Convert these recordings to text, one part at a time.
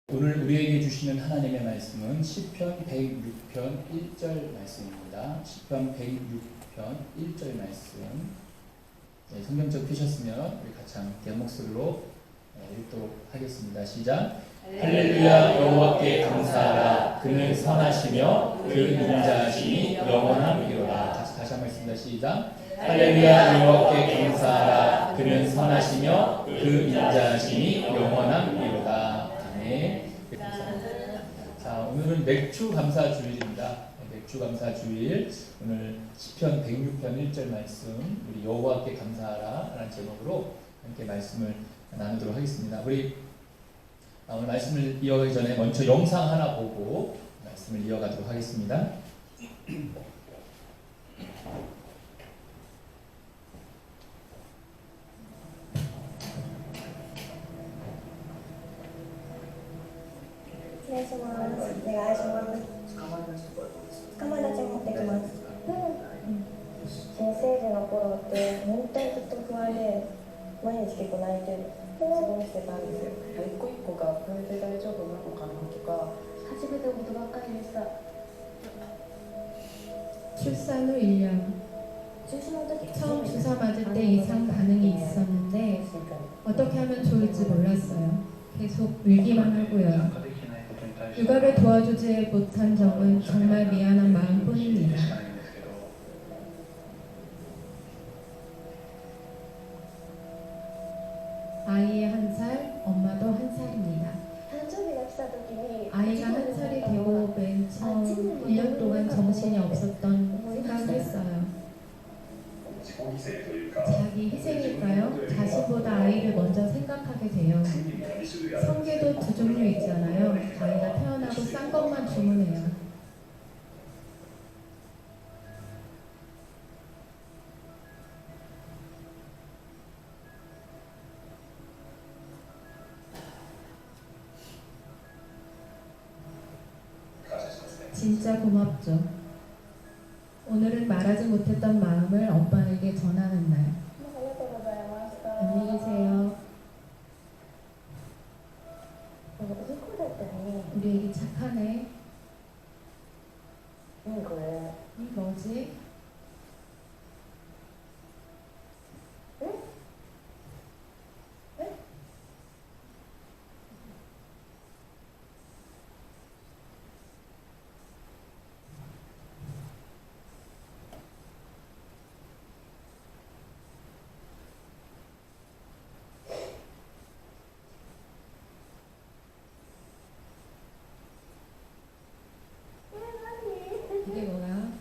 오늘 우리에게 주시는 하나님의 말씀은 시편 106편 1절 말씀입니다. 시편 106편 1절 말씀. 네, 성경책 펴셨으면 우리 같이 함께 한 목소리로 읽도록 하겠습니다. 시작. 할렐루야 여호와께 감사하라. 그는 선하시며 그 인자하심이 영원함이로다. 다시 한 번 말씀입니다. 시작. 할렐루야 여호와께 감사하라. 그는 선하시며 그 인자하심이 영원함이로다. 아멘. 자, 오늘은 맥주 감사 주일입니다. 맥주 감사 주일. 오늘 시편 106편 1절 말씀, 우리 여호와께 감사하라라는 제목으로 함께 말씀을 나누도록 하겠습니다. 우리 오늘 말씀을 이어가기 전에 먼저 영상 하나 보고 말씀을 이어가도록 하겠습니다.お願いします。捕まえ立ち持ってきます。新生児の頃って本当にずっと不安で毎日結構泣いて過ごしてたんですよ。一個一個がこれで大丈夫なのかなとか初めてのことばっかりでした。 출산 후 1년 처음 주사 맞을 때 이상 반응이 있었는데 어떻게 하면 좋을지 몰랐어요. 계속 울기만 하고요. 육아를 도와주지 못한 점은 정말 미안한 마음뿐입니다. 아이의 1살, 엄마도 1살입니다. 아이가 1살이 되고 맨 처음 1년 동안 정신이 없었던 생각을 했어요. 자기 희생일까요? 자신보다 아이를 먼저 생각하게 돼요. 성게도 두 종류 있잖아요. 아이가 태어나고 싼 것만 주문해요. 진짜 고맙죠. 오늘은 말하지 못했던 마음을 엄마에게 전하는 날. 안녕히 계세요. 우리 애기 착하네. 뭐지? 이게 뭐야?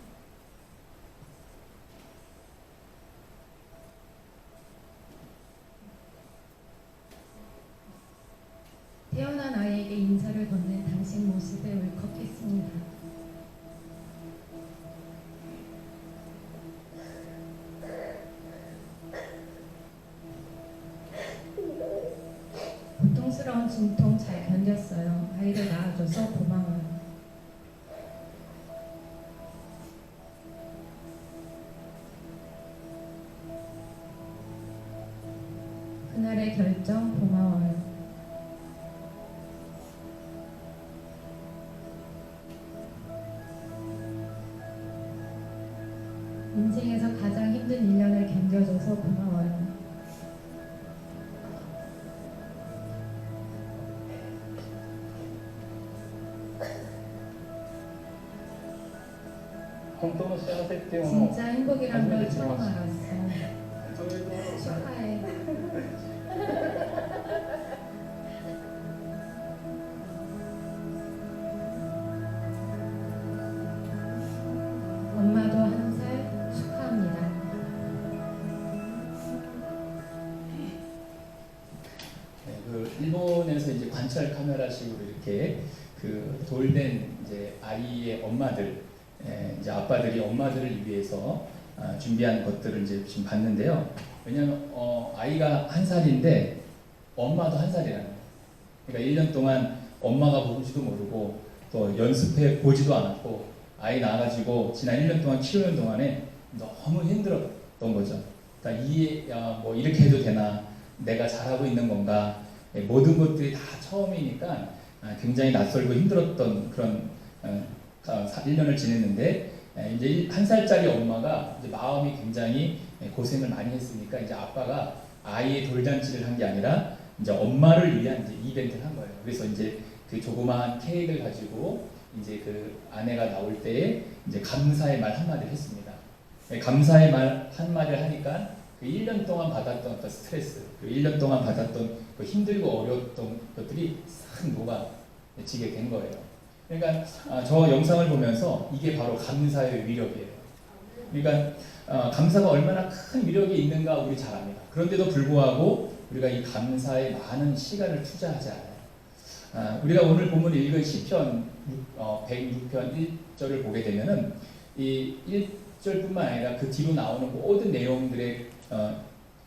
태어난 아이에게 인사를 건넨 당신 모습에 울컥했습니다. 고통스러운 진통 잘 견뎠어요. 아이를 낳아줘서 고마워요. 그날의 결정 고마워요. 인생에서 가장 힘든 1년을 견뎌줘서 고마워요. 진짜 행복이란 걸 처음 알았어. 축하해. 엄마도 1살 축하합니다. 네, 그 일본에서 이제 관찰 카메라식으로 이렇게 그 돌된 이제 아이의 엄마들, 이제 아빠들이 엄마들을 위해서 준비한 것들을 이제 지금 봤는데요. 왜냐하면 아이가 1살인데 엄마도 1살이라는 거예요. 그러니까 1년 동안 엄마가 뭔지도 모르고 또 연습해 보지도 않았고 아이 낳아가지고 지난 1년 동안 키우는 동안에 너무 힘들었던 거죠. 그러니까 뭐 이렇게 해도 되나, 내가 잘하고 있는 건가, 모든 것들이 다 처음이니까 굉장히 낯설고 힘들었던 그런 1년을 지냈는데 이제 1살짜리 엄마가 이제 마음이 굉장히 고생을 많이 했으니까 이제 아빠가 아이의 돌잔치를 한 게 아니라 이제 엄마를 위한 이제 이벤트를 한 거예요. 그래서 이제 그 조그마한 케이크를 가지고 이제 그 아내가 나올 때에 이제 감사의 말 한마디를 했습니다. 감사의 말 한마디를 하니까 그 1년 동안 받았던 어떤 스트레스, 그 1년 동안 받았던 그 힘들고 어려웠던 것들이 싹 녹아지게 된 거예요. 그러니까 저 영상을 보면서 이게 바로 감사의 위력이에요. 그러니까 감사가 얼마나 큰 위력이 있는가 우리 잘 압니다. 그런데도 불구하고 우리가 이 감사에 많은 시간을 투자하지 않아요. 우리가 오늘 본문을 읽은 시편 106편 1절을 보게 되면은 이 1절뿐만 아니라 그 뒤로 나오는 모든 내용들의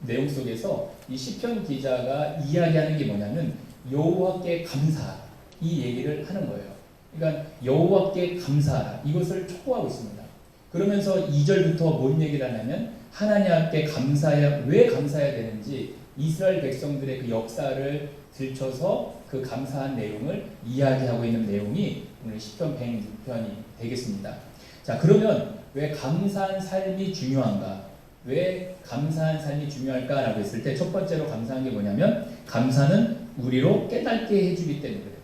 내용 속에서 이 시편 기자가 이야기하는 게 뭐냐면 여호와께 감사 이 얘기를 하는 거예요. 그러니까 여호와께 감사하라 이것을 촉구하고 있습니다. 그러면서 2절부터 뭔 얘기를 하냐면 하나님 앞에 감사해야 왜 감사해야 되는지 이스라엘 백성들의 그 역사를 들춰서 그 감사한 내용을 이야기하고 있는 내용이 오늘 시편 106편이 되겠습니다. 자, 그러면 왜 감사한 삶이 중요한가? 왜 감사한 삶이 중요할까라고 했을 때 첫 번째로 감사한 게 뭐냐면 감사는 우리로 깨닫게 해주기 때문에 그래요.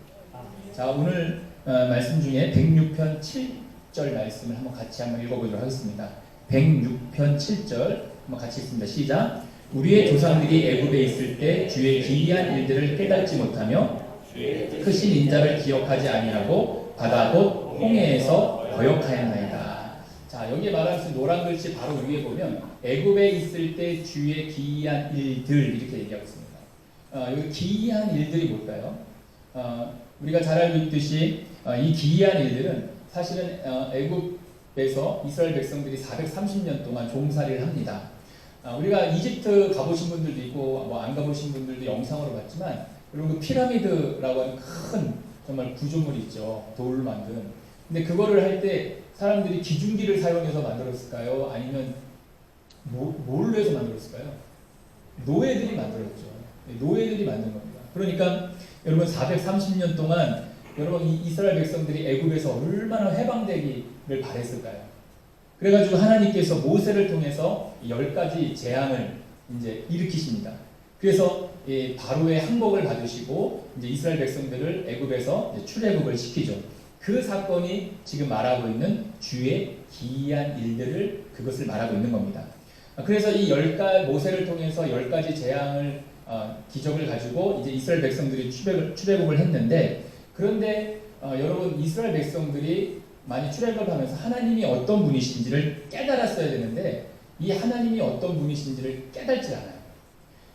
자, 오늘 말씀 중에 106편 7절 말씀을 같이 한번 읽어보도록 하겠습니다. 106편 7절 한번 같이 읽습니다. 시작. 우리의 조상들이 애굽에 있을 때 주의 기이한 일들을 깨닫지 못하며 크신 인자를 기억하지 아니하고 바다 곧 홍해에서 거역하였나이다. 자, 여기에 말하는 노란 글씨 바로 위에 보면 애굽에 있을 때 주의 기이한 일들 이렇게 얘기하고 있습니다. 여기 기이한 일들이 뭘까요? 우리가 잘 알고 있듯이 이 기이한 일들은 사실은 애굽에서 이스라엘 백성들이 430년 동안 종살이를 합니다. 우리가 이집트 가보신 분들도 있고 뭐 안 가보신 분들도 영상으로 봤지만 그리고 그 피라미드라고 하는 큰 정말 구조물이 있죠. 돌로 만든. 근데 그거를 할 때 사람들이 기중기를 사용해서 만들었을까요? 아니면 뭘로 해서 만들었을까요? 노예들이 만들었죠. 노예들이 만든 겁니다. 그러니까 여러분 430년 동안 여러분 이스라엘 백성들이 애굽에서 얼마나 해방되기를 바랬을까요? 그래가지고 하나님께서 모세를 통해서 10가지 재앙을 이제 일으키십니다. 그래서 바로의 항복을 받으시고 이제 이스라엘 백성들을 애굽에서 출애굽을 시키죠. 그 사건이 지금 말하고 있는 주의 기이한 일들을 그것을 말하고 있는 겁니다. 그래서 이 모세를 통해서 10가지 재앙을 기적을 가지고 이제 이스라엘 백성들이 출애굽을 했는데 그런데 여러분 이스라엘 백성들이 많이 출애굽을 하면서 하나님이 어떤 분이신지를 깨달았어야 되는데 이 하나님이 어떤 분이신지를 깨닫지 않아요.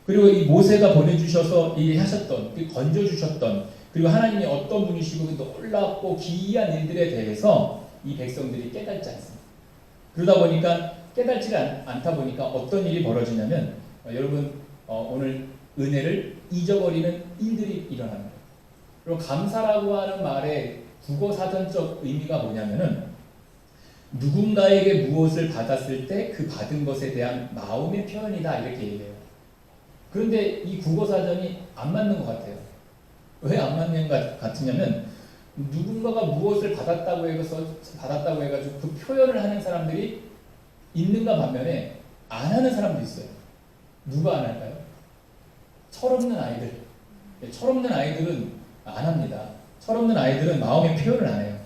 그리고 이 모세가 보내주셔서 하셨던, 건져주셨던 그리고 하나님이 어떤 분이시고 놀랍고 기이한 일들에 대해서 이 백성들이 깨닫지 않습니다. 그러다 보니까 깨닫지 않다 보니까 어떤 일이 벌어지냐면 여러분 오늘 은혜를 잊어버리는 일들이 일어납니다. 그리고 감사라고 하는 말의 국어사전적 의미가 뭐냐면은 누군가에게 무엇을 받았을 때 그 받은 것에 대한 마음의 표현이다 이렇게 얘기해요. 그런데 이 국어사전이 안 맞는 것 같아요. 왜 안 맞는 것 같으냐면 누군가가 무엇을 받았다고 해가지고 그 표현을 하는 사람들이 있는가 반면에 안 하는 사람도 있어요. 누가 안 할까요? 철없는 아이들. 철없는 아이들은 안 합니다. 철없는 아이들은 마음의 표현을 안 해요.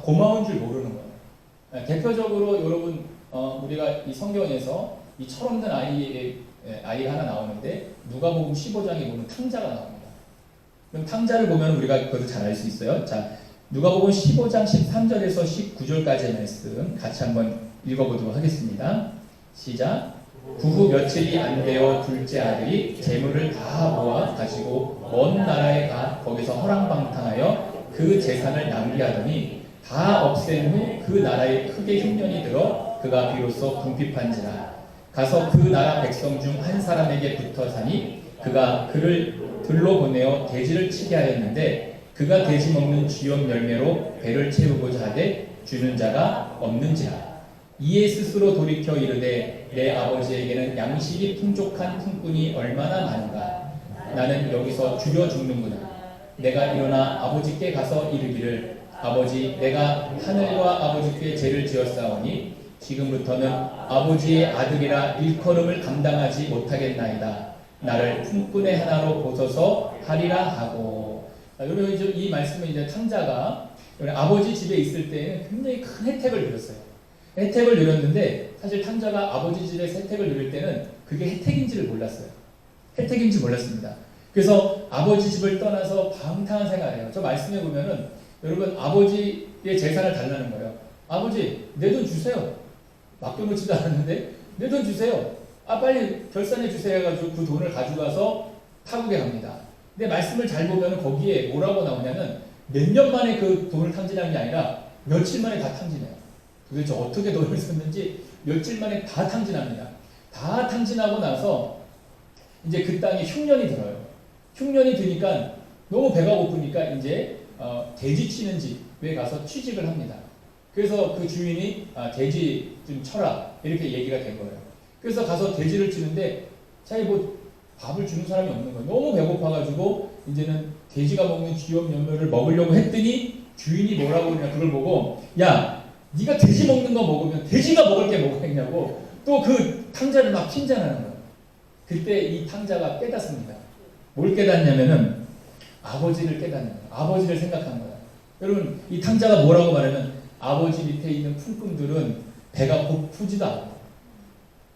고마운 줄 모르는 거예요. 대표적으로 여러분 우리가 이 성경에서 이 철없는 아이 하나 나오는데 누가복음 15장에 보면 탕자가 나옵니다. 그럼 탕자를 보면 우리가 그것을 잘 알 수 있어요. 자, 누가복음 15장 13절에서 19절까지의 말씀 같이 한번 읽어보도록 하겠습니다. 시작. 그 후 며칠이 안 되어 둘째 아들이 재물을 다 모아 가지고 먼 나라에 가 거기서 허랑방탕하여 그 재산을 낭비하더니 다 없앤 후 그 나라에 크게 흉년이 들어 그가 비로소 궁핍한지라. 가서 그 나라 백성 중 한 사람에게 붙어 사니 그가 그를 들로 보내어 돼지를 치게 하였는데 그가 돼지 먹는 쥐염 열매로 배를 채우고자 하되 주는 자가 없는지라. 이에 스스로 돌이켜 이르되 내 아버지에게는 양식이 풍족한 품꾼이 얼마나 많은가. 나는 여기서 죽여 죽는구나. 내가 일어나 아버지께 가서 이르기를 아버지 내가 하늘과 아버지께 죄를 지었사오니 지금부터는 아버지의 아들이라 일컬음을 감당하지 못하겠나이다. 나를 품꾼의 하나로 보소서 하리라 하고. 여러분 이 말씀은 이제 탕자가 아버지 집에 있을 때는 굉장히 큰 혜택을 누렸어요. 혜택을 누렸는데 사실 탕자가 아버지 집에서 혜택을 누릴 때는 그게 혜택인지를 몰랐어요. 혜택인지 몰랐습니다. 그래서 아버지 집을 떠나서 방탕한 생활을 해요. 저 말씀해 보면은 여러분 아버지의 재산을 달라는 거예요. 아버지 내 돈 주세요. 맡겨놓지도 않았는데 내 돈 주세요. 아 빨리 결산해 주세요 해가지고 그 돈을 가져가서 타국에 갑니다. 근데 말씀을 잘 보면 거기에 뭐라고 나오냐면 몇 년 만에 그 돈을 탕진한 게 아니라 며칠 만에 다 탕진해요. 도대체 어떻게 돈을 썼는지 며칠 만에 다 탕진합니다. 다 탕진하고 나서 이제 그 땅에 흉년이 들어요. 흉년이 드니까 너무 배가 고프니까 이제 돼지 치는 집에 가서 취직을 합니다. 그래서 그 주인이 돼지 좀 쳐라 이렇게 얘기가 된 거예요. 그래서 가서 돼지를 치는데 자기 뭐 밥을 주는 사람이 없는 거예요. 너무 배고파가지고 이제는 돼지가 먹는 쥐염연멸을 먹으려고 했더니 주인이 뭐라고 그러냐 그걸 보고 야 네가 돼지 먹는 거 먹으면 돼지가 먹을 게 뭐가 있냐고 또 그 탕자를 막 핀잔하는 거예요. 그때 이 탕자가 깨닫습니다. 뭘 깨닫냐면은 아버지를 깨닫는 거예요. 아버지를 생각한 거예요. 여러분 이 탕자가 뭐라고 말하면 아버지 밑에 있는 품꾼들은 배가 고프지도 않고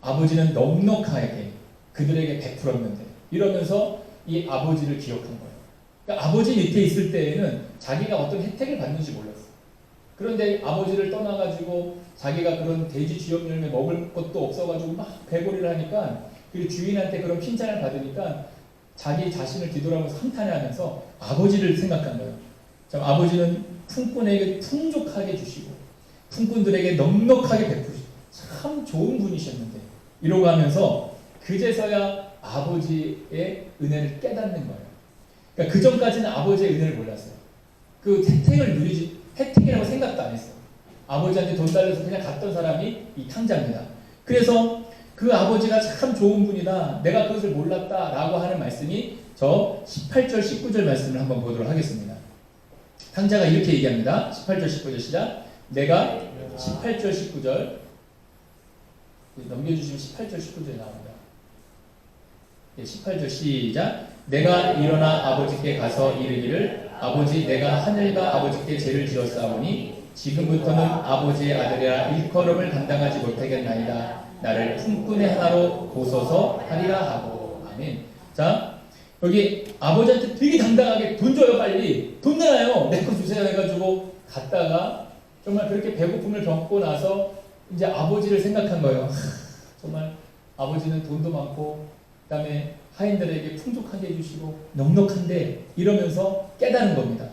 아버지는 넉넉하게 그들에게 베풀었는데 이러면서 이 아버지를 기억한 거예요. 그러니까 아버지 밑에 있을 때에는 자기가 어떤 혜택을 받는지 몰랐어요. 그런데 아버지를 떠나가지고 자기가 그런 돼지 쥐염열매 먹을 것도 없어가지고 막 배고리를 하니까 그 주인한테 그런 핀잔을 받으니까 자기 자신을 뒤돌아보면서 한탄해하면서 아버지를 생각한 거예요. 참 아버지는 품꾼에게 풍족하게 주시고 품꾼들에게 넉넉하게 베푸시고 참 좋은 분이셨는데 이러고 하면서 그제서야 아버지의 은혜를 깨닫는 거예요. 그러니까 그 전까지는 아버지의 은혜를 몰랐어요. 그 혜택을 누리지 혜택이라고 생각도 안 했어요. 아버지한테 돈 달려서 그냥 갔던 사람이 이 탕자입니다. 그래서 그 아버지가 참 좋은 분이다. 내가 그것을 몰랐다. 라고 하는 말씀이 저 18절 19절 말씀을 한번 보도록 하겠습니다. 탕자가 이렇게 얘기합니다. 18절 19절 시작. 내가 18절 19절 넘겨주시면 18절 19절에 나옵니다. 18절 시작. 내가 일어나 아버지께 가서 이르기를 아버지 내가 하늘과 아버지께 죄를 지었사오니 지금부터는 아버지의 아들이라 일컬음을 감당하지 못하겠나이다. 나를 품꾼의 하나로 보소서 하리라 하고. 아멘. 자 여기 아버지한테 되게 당당하게 돈 줘요 빨리 돈 내놔요 내 거 주세요 해가지고 갔다가 정말 그렇게 배고픔을 겪고 나서 이제 아버지를 생각한 거예요. 정말 아버지는 돈도 많고 그 다음에 하인들에게 풍족하게 해주시고 넉넉한데 이러면서 깨닫는 겁니다.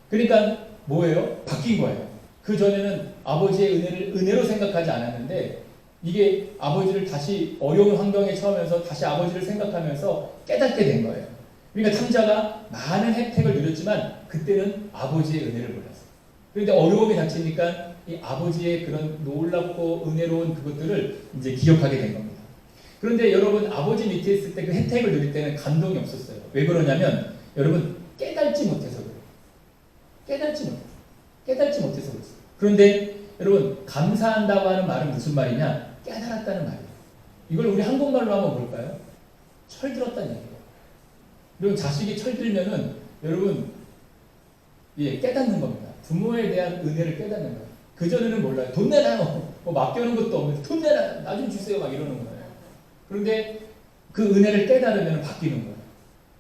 그러니까 뭐예요? 바뀐 거예요. 그 전에는 아버지의 은혜를 은혜로 생각하지 않았는데 이게 아버지를 다시 어려운 환경에 처하면서 다시 아버지를 생각하면서 깨닫게 된 거예요. 그러니까 탕자가 많은 혜택을 누렸지만 그때는 아버지의 은혜를 몰랐어요. 그런데 어려움이 닥치니까 이 아버지의 그런 놀랍고 은혜로운 그것들을 이제 기억하게 된 겁니다. 그런데 여러분 아버지 밑에 있을 때 그 혜택을 누릴 때는 감동이 없었어요. 왜 그러냐면 여러분 깨닫지 못해서 그래요. 깨닫지 못해서 그랬어요. 그런데 여러분 감사한다고 하는 말은 무슨 말이냐? 깨달았다는 말이에요. 이걸 우리 한국말로 한번 볼까요? 철들었다는 얘기예요. 여러분 자식이 철들면은 여러분 깨닫는 겁니다. 부모에 대한 은혜를 깨닫는 거예요. 그전에는 몰라요. 돈 내놔요. 뭐 맡겨놓은 것도 없는데 돈 내놔요. 나 좀 주세요. 막 이러는 거예요. 그런데 그 은혜를 깨달으면 바뀌는 거예요.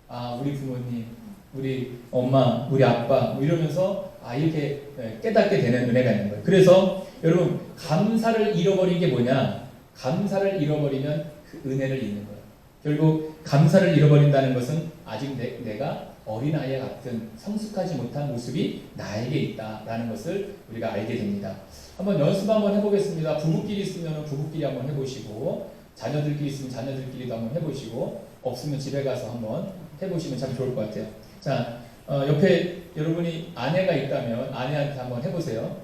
아 우리 부모님, 우리 엄마, 우리 아빠 뭐 이러면서 이렇게 깨닫게 되는 은혜가 있는 거예요. 그래서 여러분 감사를 잃어버린 게 뭐냐? 감사를 잃어버리면 그 은혜를 잃는 거예요. 결국 감사를 잃어버린다는 것은 아직 내가 어린아이 같은 성숙하지 못한 모습이 나에게 있다라는 것을 우리가 알게 됩니다. 한번 연습 한번 해보겠습니다. 부부끼리 있으면 부부끼리 한번 해보시고 자녀들끼리 있으면 자녀들끼리도 한번 해보시고 없으면 집에 가서 한번 해보시면 참 좋을 것 같아요. 자, 옆에 여러분이 아내가 있다면 아내한테 한번 해보세요.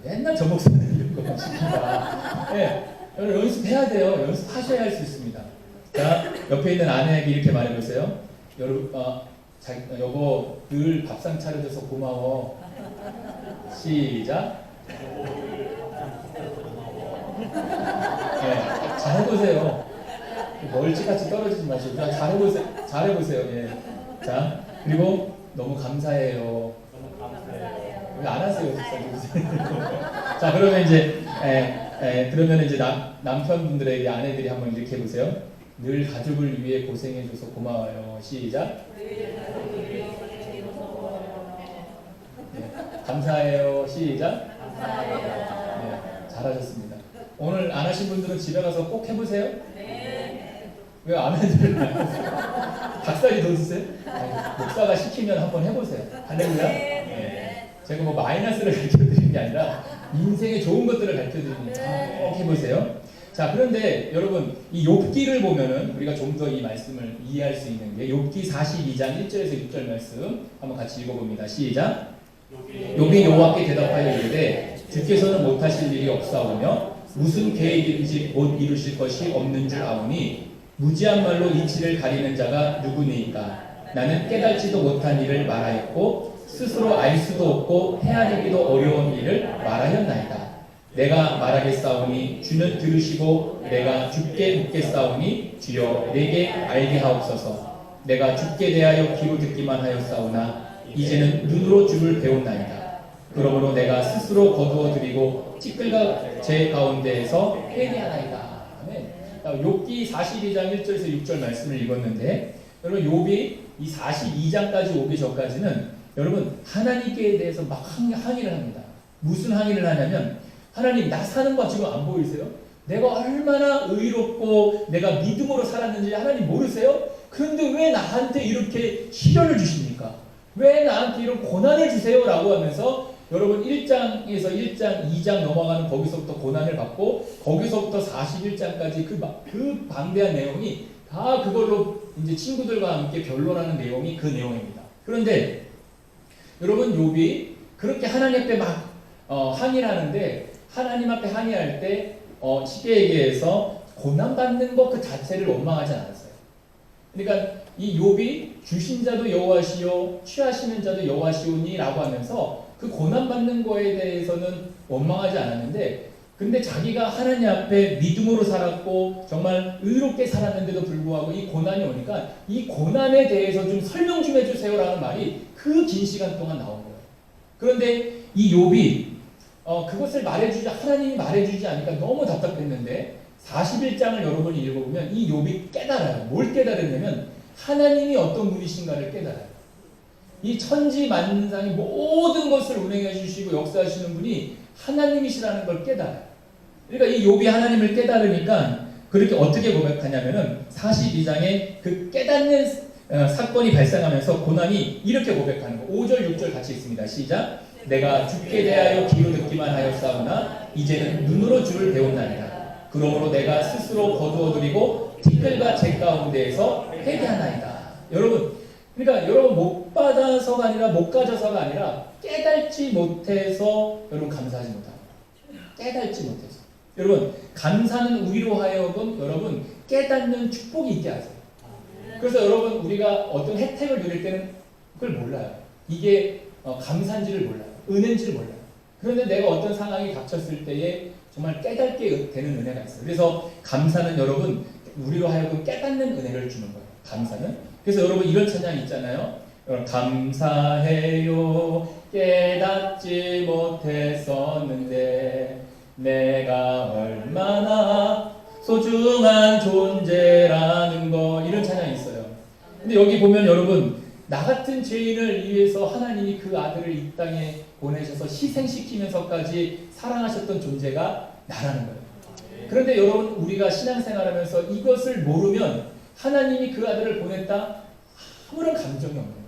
맨날 저 목소리 들리고 싶습니다. 네, 연습해야 돼요. 연습하셔야 할 수 있습니다. 자, 옆에 있는 아내에게 이렇게 말해보세요. 여러분, 여보 늘 밥상 차려줘서 고마워. 시작. 네, 잘해보세요. 멀찌감치 떨어지지 마시고 그냥 잘해보세요. 예. 자, 그리고 너무 감사해요. 왜 안 하세요, 진짜. 자, 그러면 이제 그러면 이제 남편분들에게 아내들이 한번 이렇게 해보세요. 늘 가족을 위해 고생해줘서 고마워요. 시작. 네, 감사해요. 시작. 네, 잘하셨습니다. 오늘 안 하신 분들은 집에 가서 꼭 해보세요. 왜 안 해드려요? 닭다리 돋으세요? 목사가 시키면 한번 해보세요. 할렐루야. 네. 제가 뭐 마이너스를 가르쳐드리는 게 아니라 인생의 좋은 것들을 가르쳐드리니까 꼭 해보세요. 자, 그런데 여러분 이 욥기를 보면은 우리가 좀 더 이 말씀을 이해할 수 있는 게 욥기 42장 1절에서 6절 말씀 한번 같이 읽어봅니다. 시작. 욥이 여호와께 대답하여 이르되 주께서는 못하실 일이 없사오며 무슨 계획인지 곧 이루실 것이 없는 줄 아오니 무지한 말로 이치를 가리는 자가 누구니이까. 나는 깨닫지도 못한 일을 말하였고 스스로 알 수도 없고 헤아리기도 어려운 일을 말하였나이다. 내가 말하겠사오니 주는 들으시고 내가 주께 묻겠사오니 주여 내게 알게 하옵소서. 내가 주께 대하여 귀로 듣기만 하였사오나 이제는 눈으로 주를 배웠나이다. 그러므로 내가 스스로 거두어 드리고 찌끌과 제 가운데에서 회개하나이다. 욥기 42장 1절에서 6절 말씀을 읽었는데 여러분 욥이 이 42장까지 오기 전까지는 여러분 하나님께 대해서 막 항의를 합니다. 무슨 항의를 하냐면 하나님 나 사는 거 지금 안 보이세요? 내가 얼마나 의롭고 내가 믿음으로 살았는지 하나님 모르세요? 그런데 왜 나한테 이렇게 시련을 주십니까? 왜 나한테 이런 고난을 주세요? 라고 하면서 여러분 1장에서 1장, 2장 넘어가는 거기서부터 고난을 받고 거기서부터 41장까지 그 방대한 내용이 다 그걸로 이제 친구들과 함께 변론하는 내용이 그 내용입니다. 그런데 여러분 욥이 그렇게 하나님 앞에 막 항의를 하는데 하나님 앞에 항의할 때 쉽게 얘기해서 고난받는 것 그 자체를 원망하지 않았어요. 그러니까 이 욥이 주신 자도 여호와시요 취하시는 자도 여호와시오니 라고 하면서 그 고난받는 거에 대해서는 원망하지 않았는데 근데 자기가 하나님 앞에 믿음으로 살았고 정말 의롭게 살았는데도 불구하고 이 고난이 오니까 이 고난에 대해서 좀 설명 좀 해주세요 라는 말이 그 긴 시간 동안 나온 거예요. 그런데 이 욥이 그것을 하나님이 말해주지 않으니까 너무 답답했는데 41장을 여러분이 읽어보면 이 욥이 깨달아요. 뭘 깨달았냐면 하나님이 어떤 분이신가를 깨달아요. 이 천지만상의 모든 것을 운행해 주시고 역사하시는 분이 하나님이시라는 걸 깨달아요. 그러니까 이 욥이 하나님을 깨달으니까 그렇게 어떻게 고백하냐면은 42장에 그 깨닫는 사건이 발생하면서 고난이 이렇게 고백하는 거. 5절 6절 같이 있습니다. 시작. 내가 주께 대하여 귀로 듣기만 하였사오나 이제는 눈으로 주를 배웠나이다. 그러므로 내가 스스로 거두어드리고 티끌과 제 가운데에서 회개하나이다. 여러분, 그러니까 여러분 못 받아서가 아니라 못 가져서가 아니라 깨닫지 못해서 여러분 감사하지 못합니다. 깨닫지 못해서. 여러분 감사는 우리로 하여금 여러분 깨닫는 축복이 있게 하세요. 그래서 여러분 우리가 어떤 혜택을 누릴 때는 그걸 몰라요. 이게 감사인지를 몰라요. 은혜인지를 몰라요. 그런데 내가 어떤 상황이 닥쳤을 때에 정말 깨닫게 되는 은혜가 있어요. 그래서 감사는 여러분 우리로 하여금 깨닫는 은혜를 주는 거예요. 감사는. 그래서 여러분 이런 찬양이 있잖아요. 감사해요 깨닫지 못했었는데 내가 얼마나 소중한 존재라는 거 이런 찬양이 있어요. 근데 여기 보면 여러분 나 같은 죄인을 위해서 하나님이 그 아들을 이 땅에 보내셔서 희생시키면서까지 사랑하셨던 존재가 나라는 거예요. 그런데 여러분 우리가 신앙생활하면서 이것을 모르면 하나님이 그 아들을 보냈다 아무런 감정이 없는 거예요.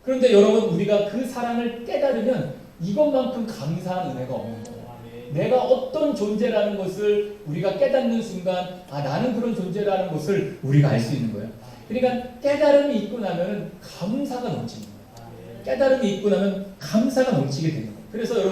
그런데 여러분 우리가 그 사랑을 깨달으면 이것만큼 감사한 은혜가 없는 거예요. 내가 어떤 존재라는 것을 우리가 깨닫는 순간 나는 그런 존재라는 것을 우리가 알 수 있는 거예요. 그러니까 깨달음이 있고 나면 감사가 넘치는 거예요. 깨달음이 있고 나면 감사가 넘치게 되는 거예요. 그래서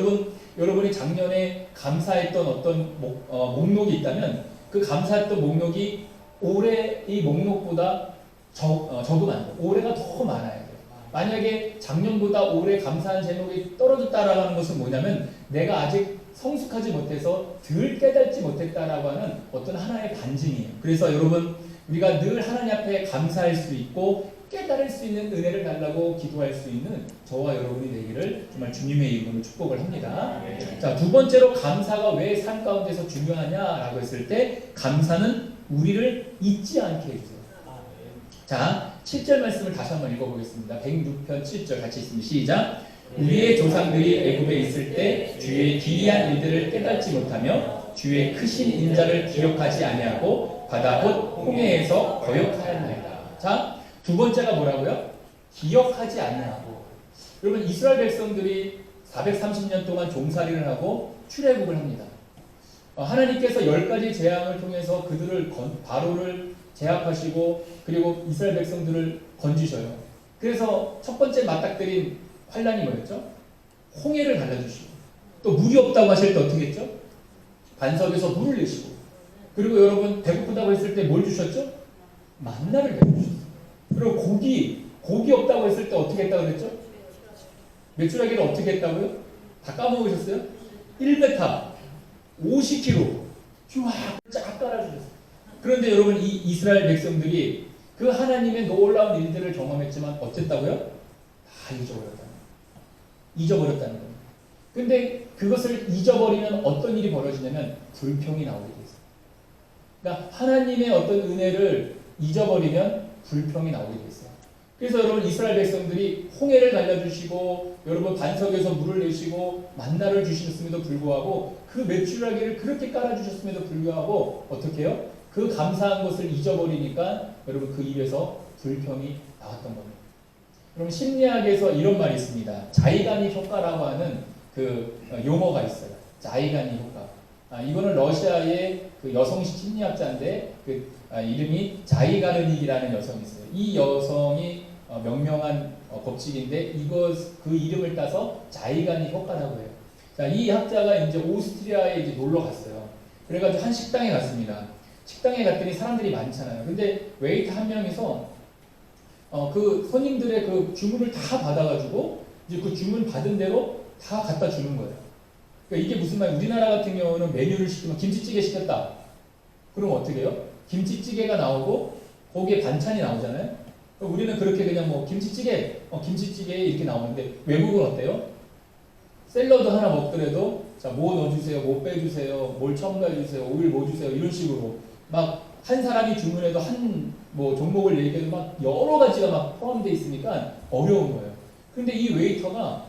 여러분이 작년에 감사했던 어떤 목록이 있다면 그 감사했던 목록이 올해 이 목록보다 적으면 안 돼요. 올해가 더 많아야 돼요. 만약에 작년보다 올해 감사한 제목이 떨어졌다라고 하는 것은 뭐냐면 내가 아직 성숙하지 못해서 덜 깨닫지 못했다라고 하는 어떤 하나의 반증이에요. 그래서 여러분 우리가 늘 하나님 앞에 감사할 수 있고 깨달을 수 있는 은혜를 달라고 기도할 수 있는 저와 여러분이 되기를 정말 주님의 이름으로 축복을 합니다. 자, 두 번째로 감사가 왜 삶 가운데서 중요하냐라고 했을 때 감사는 우리를 잊지 않게 해주세요. 자, 7절 말씀을 다시 한번 읽어보겠습니다. 106편 7절 같이 있습니다. 시작. 우리의 조상들이 애굽에 있을 때 주의 기이한 일들을 깨닫지 못하며 주의 크신 인자를 기억하지 아니하고 바다 곧 홍해에서 거역하였나이다. 자, 두 번째가 뭐라고요? 기억하지 아니하고. 여러분 이스라엘 백성들이 430년 동안 종살이를 하고 출애굽을 합니다. 하나님께서 10가지 재앙을 통해서 그들을 바로를 제압하시고 그리고 이스라엘 백성들을 건지셔요. 그래서 첫 번째 맞닥뜨린 환란이 뭐였죠? 홍해를 갈라주시고 또 물이 없다고 하실 때 어떻게 했죠? 반석에서 물을 내시고 그리고 여러분 배고프다고 했을 때 뭘 주셨죠? 만나를 내주셨어요. 그리고 고기 없다고 했을 때 어떻게 했다고 그랬죠? 메추라기를 어떻게 했다고요? 다 까먹으셨어요? 1m 50kg 쫙 깔아주셨어요. 그런데 여러분 이 이스라엘 백성들이 그 하나님의 놀라운 일들을 경험했지만 어땠다고요? 다 잊어버렸다는 거예요. 근데 그것을 잊어버리면 어떤 일이 벌어지냐면 불평이 나오게 돼 있어요. 그러니까 하나님의 어떤 은혜를 잊어버리면 불평이 나오게 돼 있어요. 그래서 여러분 이스라엘 백성들이 홍해를 갈라주시고 여러분 반석에서 물을 내시고 만나를 주셨음에도 불구하고 그 메추라기를 그렇게 깔아주셨음에도 불구하고 어떻게 해요? 그 감사한 것을 잊어버리니까 여러분 그 입에서 불평이 나왔던 겁니다. 그럼 심리학에서 이런 말이 있습니다. 자이가니 효과라고 하는 그 용어가 있어요. 자이가니 효과. 이거는 러시아의 그 여성 심리학자인데 이름이 자이가르닉이라는 여성이 있어요. 이 여성이 명명한 법칙인데 그 이름을 따서 자이가니 효과라고 해요. 자, 이 학자가 이제 오스트리아에 이제 놀러 갔어요. 그래가지고 한 식당에 갔습니다. 식당에 갔더니 사람들이 많잖아요. 근데 웨이터 한 명이서 그 손님들의 그 주문을 다 받아가지고 이제 그 주문 받은 대로 다 갖다 주는 거예요. 그러니까 이게 무슨 말? 우리나라 같은 경우는 메뉴를 시키면 김치찌개 시켰다. 그럼 어떻게 해요? 김치찌개가 나오고 거기에 반찬이 나오잖아요. 우리는 그렇게 그냥 뭐 김치찌개 이렇게 나오는데 외국은 어때요? 샐러드 하나 먹더라도 자, 뭐 넣어주세요, 뭐 빼주세요, 뭘 첨가해주세요, 오일 뭐 주세요 이런 식으로 막 한 사람이 주문해도 한 뭐 종목을 얘기해도 막 여러 가지가 막 포함되어 있으니까 어려운 거예요. 근데 이 웨이터가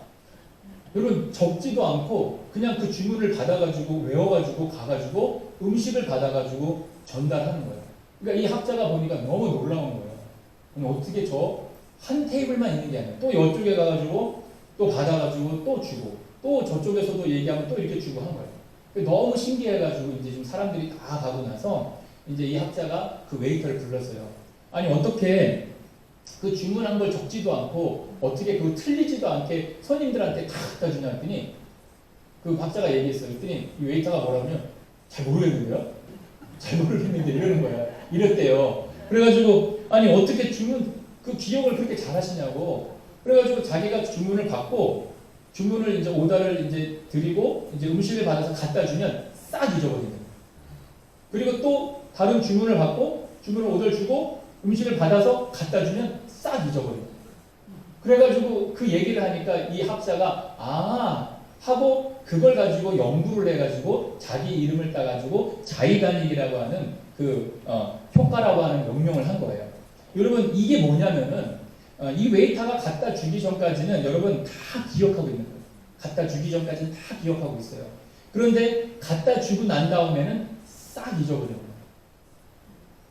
여러분 적지도 않고 그냥 그 주문을 받아가지고 외워가지고 가가지고 음식을 받아가지고 전달하는 거예요. 그러니까 이 학자가 보니까 너무 놀라운 거예요. 어떻게 저 한 테이블만 있는 게 아니라 또 이쪽에 가가지고 또 받아가지고 또 주고 또 저쪽에서도 얘기하면 또 이렇게 주고 한 거예요. 너무 신기해가지고 이제 좀 사람들이 다 가고 나서 이제 이 학자가 그 웨이터를 불렀어요. 아니 어떻게 그 주문한 걸 적지도 않고 어떻게 그 틀리지도 않게 손님들한테 다 갖다 주냐 했더니 그 학자가 얘기했어요. 그랬더니 이 웨이터가 뭐라고요? 잘 모르겠는데요? 잘 모르겠는데 이러는 거야. 이랬대요. 그래가지고 아니 어떻게 그 기억을 그렇게 잘 하시냐고. 그래가지고 자기가 주문을 받고 주문을 이제 오더를 이제 드리고 이제 음식을 받아서 갖다 주면 싹 잊어버리는 거예요. 그리고 또 다른 주문을 받고 주문을 오더를 주고 음식을 받아서 갖다 주면 싹 잊어버려요. 그래가지고 그 얘기를 하니까 이 학자가 하고 그걸 가지고 연구를 해가지고 자기 이름을 따가지고 자이가닉이라고 하는 그 효과라고 하는 명명을 한 거예요. 여러분 이게 뭐냐면은 이 웨이터가 갖다 주기 전까지는 여러분 다 기억하고 있는 거예요. 갖다 주기 전까지는 다 기억하고 있어요. 그런데 갖다 주고 난 다음에는 싹 잊어버려요.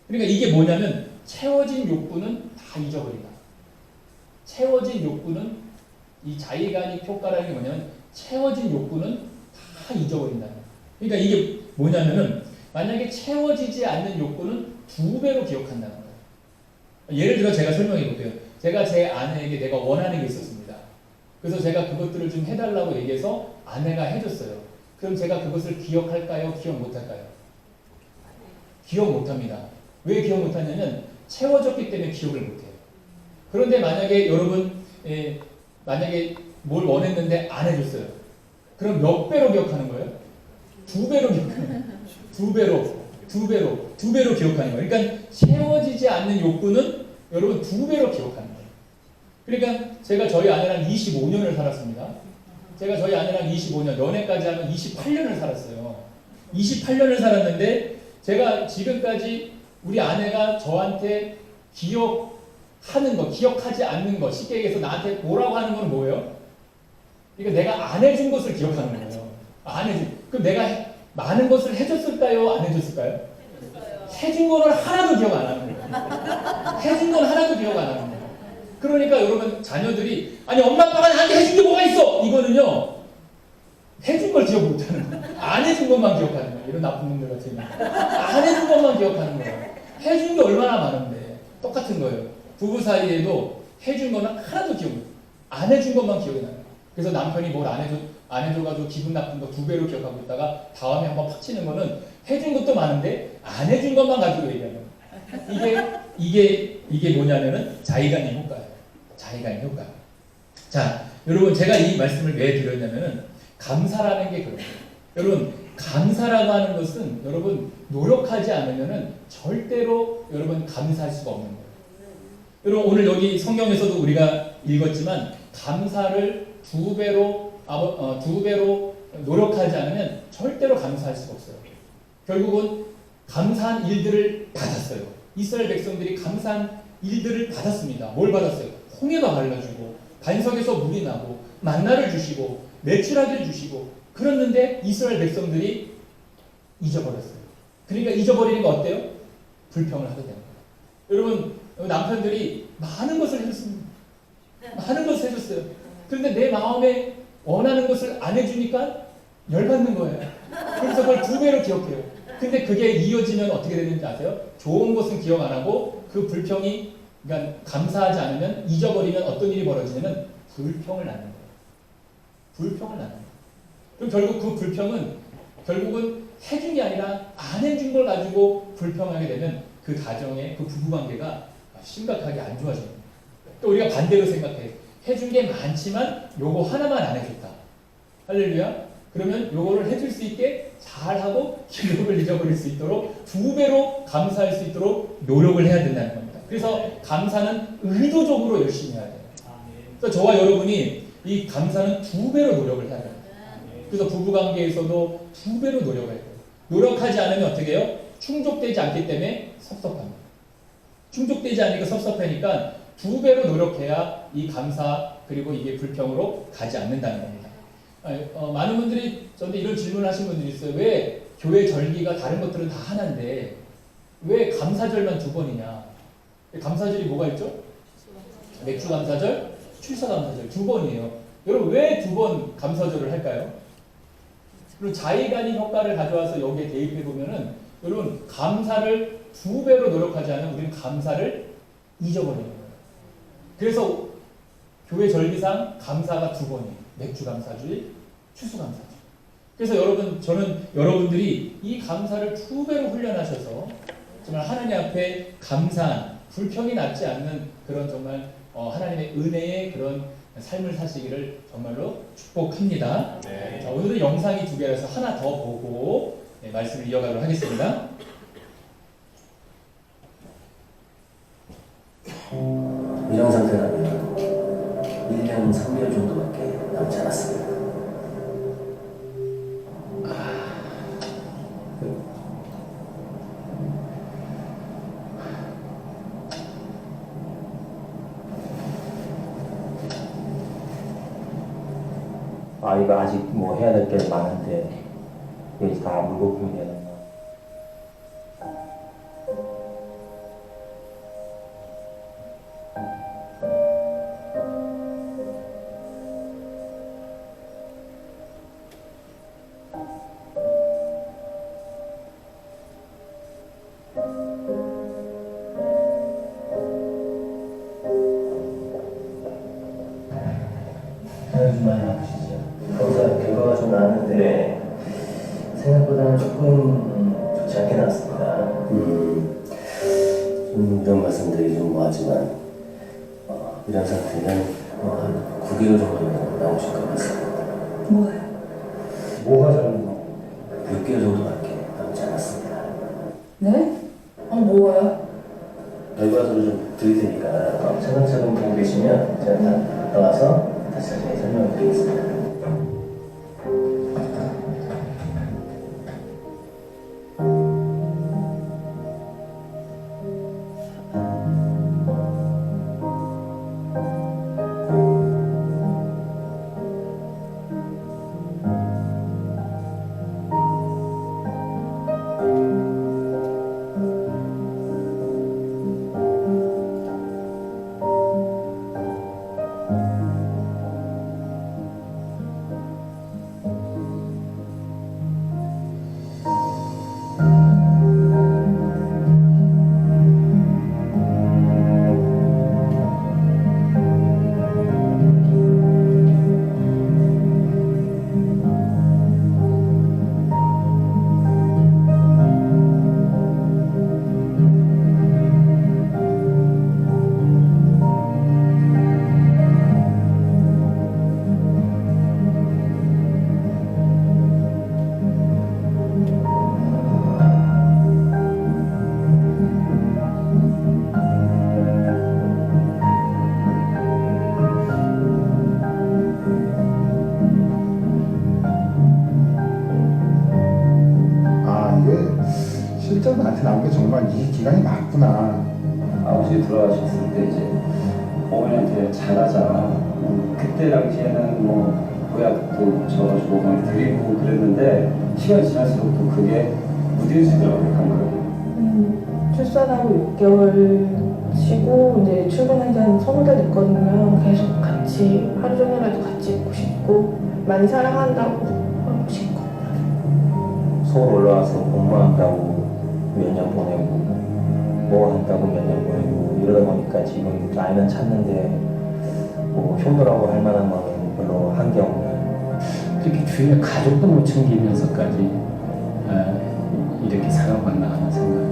그러니까 이게 뭐냐면 채워진 욕구는 다 잊어버린다. 채워진 욕구는 이 자이가닉 효과라는 게 뭐냐면 채워진 욕구는 다 잊어버린다. 그러니까 이게 뭐냐면은 만약에 채워지지 않는 욕구는 2배로 기억한다는 거예요. 예를 들어 제가 설명해 볼게요. 제가 제 아내에게 내가 원하는 게 있었습니다. 그래서 제가 그것들을 좀 해달라고 얘기해서 아내가 해줬어요. 그럼 제가 그것을 기억할까요? 기억 못할까요? 기억 못합니다. 왜 기억 못하냐면 채워졌기 때문에 기억을 못해요. 그런데 만약에 여러분 만약에 뭘 원했는데 안 해줬어요. 그럼 몇 배로 기억하는 거예요? 2배로 기억하는 거예요. 2배로 기억하는 거예요. 그러니까 채워지지 않는 욕구는 여러분 2배로 기억하는 거예요. 그러니까 제가 저희 아내랑 25년을 살았습니다. 제가 저희 아내랑 25년, 연애까지 하면 28년을 살았어요. 28년을 살았는데 제가 지금까지 우리 아내가 저한테 기억하는 거, 기억하지 않는 거, 쉽게 얘기해서 나한테 뭐라고 하는 건 뭐예요? 그러니까 내가 안 해준 것을 기억하는 거예요. 안 해준. 그럼 내가 많은 것을 해줬을까요? 안 해줬을까요? 해준 거는 하나도 기억 안 하는 거예요. 해준 건 하나도 기억 안 하는 거예요. 그러니까 여러분 자녀들이 아니 엄마 아빠가 나한테 해준 게 뭐가 있어? 이거는요. 해준 걸 기억 못하는 거예요. 안 해준 것만 기억하는 거예요. 이런 나쁜 놈들 같은 안 해준 것만 기억하는 거예요. 해준 게 얼마나 많은데 똑같은 거예요. 부부 사이에도 해준 거는 하나도 기억 못 해요. 안 해준 것만 기억이 나요. 그래서 남편이 뭘 안 해줘가지고 기분 나쁜 거 2배로 기억하고 있다가 다음에 한번 팍 치는 거는 해준 것도 많은데 안 해준 것만 가지고 얘기하는 거예요. 이게 뭐냐면은 자의간의 효과예요. 자의간의 효과. 자, 여러분 제가 이 말씀을 왜 드렸냐면은 감사라는 게 그래요. 여러분 감사라고 하는 것은 여러분 노력하지 않으면은 절대로 여러분 감사할 수가 없는 거예요. 여러분 오늘 여기 성경에서도 우리가 읽었지만 감사를 2배로 노력하지 않으면 절대로 감사할 수가 없어요. 결국은 감사한 일들을 받았어요. 이스라엘 백성들이 감사한 일들을 받았습니다. 뭘 받았어요? 홍해가 갈라주고 반석에서 물이 나고 만나를 주시고 매출하기를 주시고 그랬는데 이스라엘 백성들이 잊어버렸어요. 그러니까 잊어버리는 거 어때요? 불평을 하게 되는 거예요. 여러분 남편들이 많은 것을 해줬습니다. 많은 것을 해줬어요. 그런데 내 마음에 원하는 것을 안 해주니까 열받는 거예요. 그래서 그걸 2배로 기억해요. 근데 그게 이어지면 어떻게 되는지 아세요? 좋은 것은 기억 안 하고 그 불평이 그러니까 감사하지 않으면 잊어버리면 어떤 일이 벌어지냐면 불평을 낳는 거예요. 불평을 낳는 거예요. 그럼 결국 그 불평은 결국은 해준 게 아니라 안 해준 걸 가지고 불평하게 되면 그 가정의 그 부부관계가 심각하게 안 좋아져요. 또 우리가 반대로 생각해. 해준 게 많지만 요거 하나만 안 해줬다. 할렐루야. 그러면 요거를 해줄 수 있게 잘하고 기록을 잊어버릴 수 있도록 2배로 감사할 수 있도록 노력을 해야 된다는 겁니다. 그래서 감사는 의도적으로 열심히 해야 돼요. 그래서 저와 여러분이 이 감사는 2배로 노력을 해야 돼요. 그래서 부부관계에서도 2배로 노력을 해야 돼요. 노력하지 않으면 어떻게 해요? 충족되지 않기 때문에 섭섭합니다. 충족되지 않으니까 섭섭하니까 2배로 노력해야 이 감사 그리고 이게 불평으로 가지 않는다는 겁니다. 많은 분들이 저한테 이런 질문을 하신 분들이 있어요. 왜 교회 절기가 다른 것들은 다 하나인데 왜 감사절만 2번이냐? 감사절이 뭐가 있죠? 맥주 감사절, 출사 감사절 2번이에요. 여러분 왜 2번 감사절을 할까요? 그리고 자의간의 효과를 가져와서 여기에 대입해 보면은 여러분 감사를 2배로 노력하지 않으면 우리는 감사를 잊어버리는 거예요. 그래서 교회 절기상 감사가 2번이에요. 맥주 감사주일, 추수 감사주일. 그래서 여러분 저는 여러분들이 이 감사를 2배로 훈련하셔서 정말 하나님 앞에 감사한 불평이 났지 않는 그런 정말 하나님의 은혜의 그런 삶을 사시기를 정말로 축복합니다. 네. 자, 오늘은 영상이 2개라서 하나 더 보고 말씀을 이어가도록 하겠습니다. 이런 상태라면 1년 3개월 정도밖에 남지 않았습니다. 아이가 아직 뭐 해야 될 게 많은데 여기 다 물거품이 되는 거. 좀 많이 아프시죠? 검사 결과가 좀 나왔는데 생각보다는 조금 좋지 않게 나왔습니다. 좀 이런 말씀드리기 좀 뭐하지만 이런 상태는 9개월 정도 나오실 것 같습니다. 뭐예요? 뭐가 잘못 나온 6개월 정도밖에 남지 않았습니다. 네? 뭐예요? 결과서를 좀 드릴 테니까 차근차근 보고 계시면 제가 다 갔다 와서 다시 자세히 설명을 드리겠습니다. 실제로 나한테 나온 게 정말 이 기간이 많구나. 아버지 돌아가셨을 때 이제 어머니한테 잘하자. 그때 당시에는 뭐 보약도 저주고 막 드리고 그랬는데 시간이 지날수록 또 그게 무뎌지더라고요, 감각이. 출산하고 6개월 쉬고 이제 출근한 지 한 20달 됐거든요. 계속 같이 하루 종일라도 같이 있고 싶고 많이 사랑한다고 하고 싶고. 서울 올라와서 공부한다고 몇 년 보내고 뭐 한다고 몇 년 보내고 이러다 보니까 지금 라면 찾는데 뭐 효도라고 할 만한 거는 별로 한 게 없는. 이렇게 주위에 가족도 못 챙기면서까지 이렇게 살아갔나 하는 생각이.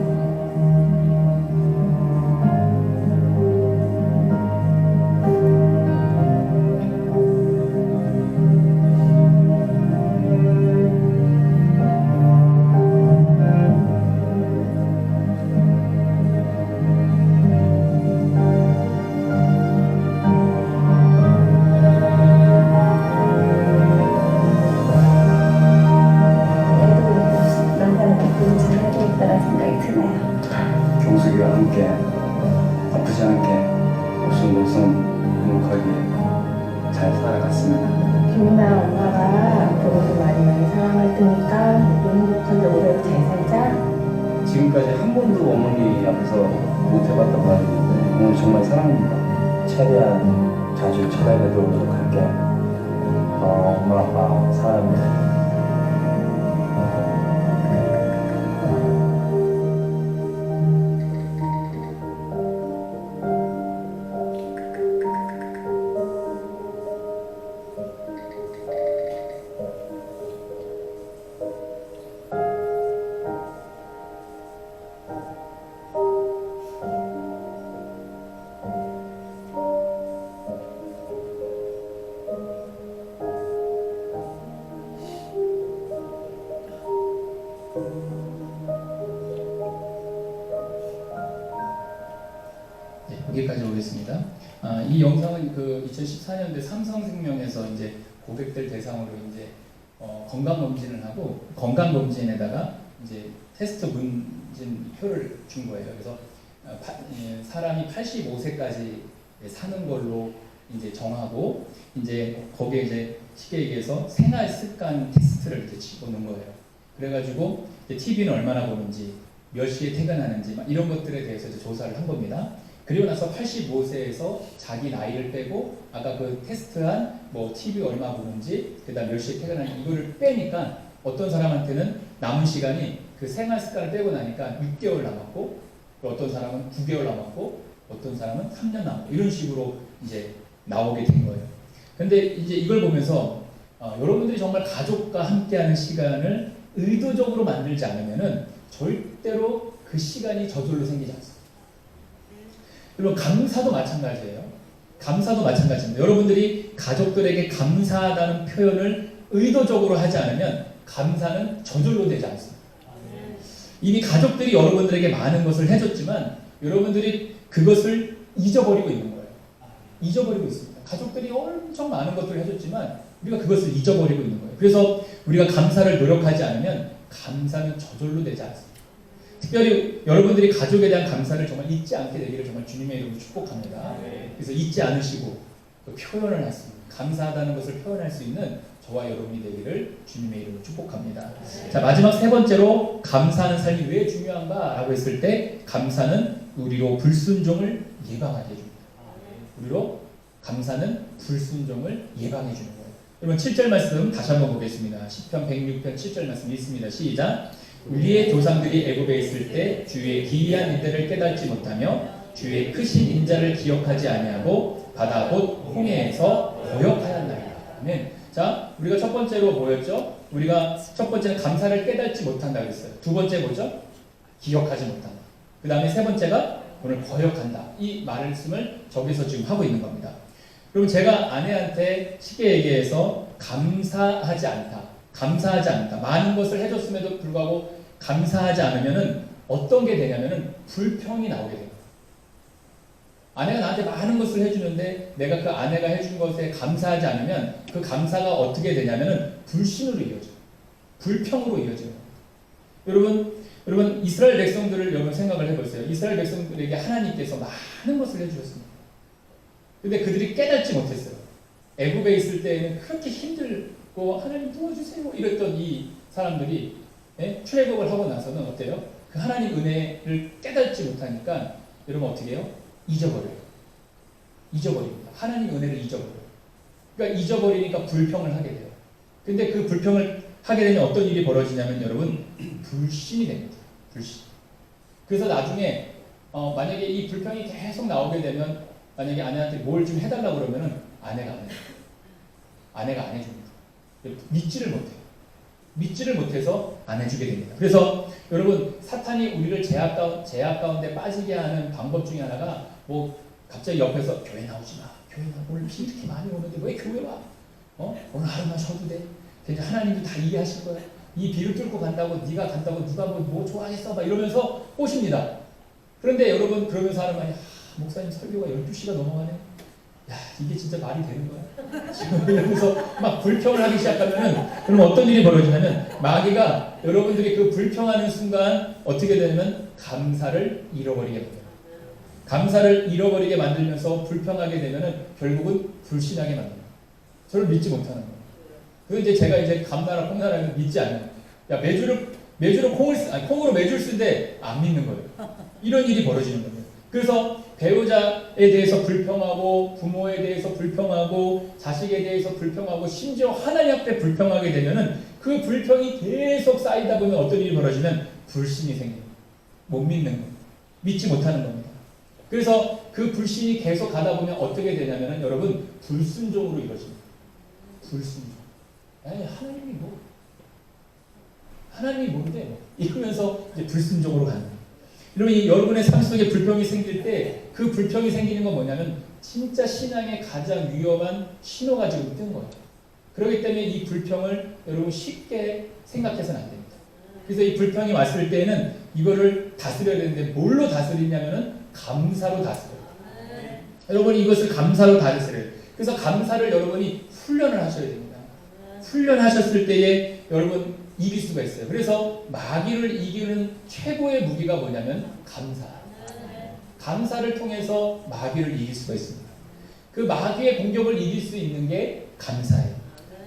남편은 덕분에 잘하고 있다는 생각이 드네요. 경숙이와 함께 아프지 않게 오순도순 행복하게 잘 살아갔습니다. 김이나 엄마가 앞으로도 많이 사랑할 테니까 우리 행복하게 오래 잘 살자. 지금까지 한 번도 어머니 앞에서 못 해봤다고 하는데 어머니 정말 사랑합니다. 최대한 자주 찾아뵙도록 할게. 엄마 아빠 사랑합니다. 네, 여기까지 오겠습니다. 이 영상은 그 2014년도에 삼성생명에서 이제 고객들 대상으로 이제 건강 검진을 하고 건강 검진에다가 이제 테스트 문진 표를 준 거예요. 그래서 사람이 85세까지 사는 걸로 이제 정하고 이제 거기에 이제 쉽게 얘기해서 생활 습관 테스트를 이렇게 집어넣은 거예요. 그래가지고 TV는 얼마나 보는지, 몇 시에 퇴근하는지 막 이런 것들에 대해서 이제 조사를 한 겁니다. 그리고 나서 85세에서 자기 나이를 빼고 아까 그 테스트한 뭐 TV 얼마 보는지 그다음 몇 시에 퇴근하는지 이거를 빼니까 어떤 사람한테는 남은 시간이 그 생활 습관을 빼고 나니까 6개월 남았고 어떤 사람은 9개월 남았고 어떤 사람은 3년 남았고 이런 식으로 이제 나오게 된 거예요. 근데 이제 이걸 보면서 여러분들이 정말 가족과 함께하는 시간을 의도적으로 만들지 않으면은 절대로 그 시간이 저절로 생기지 않습니다. 물론 간호사도 마찬가지예요. 감사도 마찬가지입니다. 여러분들이 가족들에게 감사하다는 표현을 의도적으로 하지 않으면 감사는 저절로 되지 않습니다. 이미 가족들이 여러분들에게 많은 것을 해줬지만 여러분들이 그것을 잊어버리고 있는 거예요. 잊어버리고 있습니다. 가족들이 엄청 많은 것들을 해줬지만 우리가 그것을 잊어버리고 있는 거예요. 그래서 우리가 감사를 노력하지 않으면 감사는 저절로 되지 않습니다. 특별히 여러분들이 가족에 대한 감사를 정말 잊지 않게 되기를 정말 주님의 이름으로 축복합니다. 그래서 잊지 않으시고 표현을 할 수 있는, 감사하다는 것을 표현할 수 있는 저와 여러분이 되기를 주님의 이름으로 축복합니다. 자, 마지막 세 번째로 감사하는 삶이 왜 중요한가 라고 했을 때 감사는 우리로 불순종을 예방하게 해줍니다. 우리로 감사는 불순종을 예방해 주는 거예요. 여러분 7절 말씀 다시 한번 보겠습니다. 시편 106편 7절 말씀 읽습니다. 시작. 우리의 조상들이 애굽에 있을 때 주의 기이한 일들을 깨닫지 못하며 주의 크신 인자를 기억하지 아니하고 바다 곧 홍해에서 거역하였나이다. 아멘. 자, 우리가 첫 번째로 뭐였죠? 우리가 첫 번째는 감사를 깨닫지 못한다 그랬어요. 두 번째 뭐죠? 기억하지 못한다. 그 다음에 세 번째가 오늘 거역한다. 이 말씀을 저기서 지금 하고 있는 겁니다. 그럼 제가 아내한테 쉽게 얘기해서 감사하지 않다. 많은 것을 해줬음에도 불구하고 감사하지 않으면은 어떤 게 되냐면은 불평이 나오게 돼요. 아내가 나한테 많은 것을 해주는데 내가 그 아내가 해준 것에 감사하지 않으면 그 감사가 어떻게 되냐면은 불신으로 이어져요. 불평으로 이어져요. 여러분 이스라엘 백성들을 여러분 생각을 해보세요. 이스라엘 백성들에게 하나님께서 많은 것을 해주셨습니다. 근데 그들이 깨닫지 못했어요. 애굽에 있을 때에는 그렇게 힘들고 하나님 도와주세요 이랬던 이 사람들이 출애굽을 하고 나서는 어때요? 그 하나님 은혜를 깨닫지 못하니까 여러분 어떻게 해요? 잊어버립니다. 하나님 은혜를 잊어버려요. 그러니까 잊어버리니까 불평을 하게 돼요. 근데 그 불평을 하게 되면 어떤 일이 벌어지냐면 여러분 불신이 됩니다. 불신. 그래서 나중에 만약에 이 불평이 계속 나오게 되면 만약에 아내한테 뭘 좀 해달라고 그러면은 아내가 안 해줍니다. 믿지를 못해서 안 해주게 됩니다. 그래서 여러분 사탄이 우리를 제약 가운데 빠지게 하는 방법 중에 하나가 뭐 갑자기 옆에서 교회 나오지 마. 오늘 비 이렇게 많이 오는데 왜 교회 와? 오늘 하루만 쉬어도 돼. 근데 하나님도 다 이해하실 거야. 이 비를 뚫고 간다고 네가 간다고 누가 뭐 좋아하겠어? 막 이러면서 꼬십니다. 그런데 여러분 그러면서 하는 말이 목사님 설교가 12시가 넘어가네. 야 이게 진짜 말이 되는 거야? 지금 이러면서 막 불평을 하기 시작하면은 그럼 어떤 일이 벌어지냐면 마귀가 여러분들이 그 불평하는 순간 어떻게 되냐면 감사를 잃어버리게 됩니다. 감사를 잃어버리게 만들면서 불평하게 되면은 결국은 불신하게 만듭니다. 저를 믿지 못하는 거예요. 그 이제 제가 이제 감나라 콩나라는 믿지 않는. 야 매주로 콩으로 매주를 쓰는데 안 믿는 거예요. 이런 일이 벌어지는 겁니다. 그래서 배우자에 대해서 불평하고 부모에 대해서 불평하고 자식에 대해서 불평하고 심지어 하나님 앞에 불평하게 되면은 그 불평이 계속 쌓이다 보면 어떤 일이 벌어지면 불신이 생깁니다. 못 믿는 겁니다. 믿지 못하는 겁니다. 그래서 그 불신이 계속 가다 보면 어떻게 되냐면은 여러분 불순종으로 이루어집니다. 불순종. 하나님이 뭔데? 이러면서 이제 불순종으로 가는 거예요. 여러분, 여러분의 삶 속에 불평이 생길 때 그 불평이 생기는 건 뭐냐면 진짜 신앙의 가장 위험한 신호가 지금 뜬 거예요. 그렇기 때문에 이 불평을 여러분 쉽게 생각해서는 안 됩니다. 그래서 이 불평이 왔을 때는 이거를 다스려야 되는데 뭘로 다스리냐면은 감사로 다스려요. 여러분 이것을 감사로 다스려요. 그래서 감사를 여러분이 훈련을 하셔야 됩니다. 훈련하셨을 때에 여러분 이길 수가 있어요. 그래서 마귀를 이기는 최고의 무기가 뭐냐면 감사. 감사를 통해서 마귀를 이길 수가 있습니다. 그 마귀의 공격을 이길 수 있는 게 감사예요.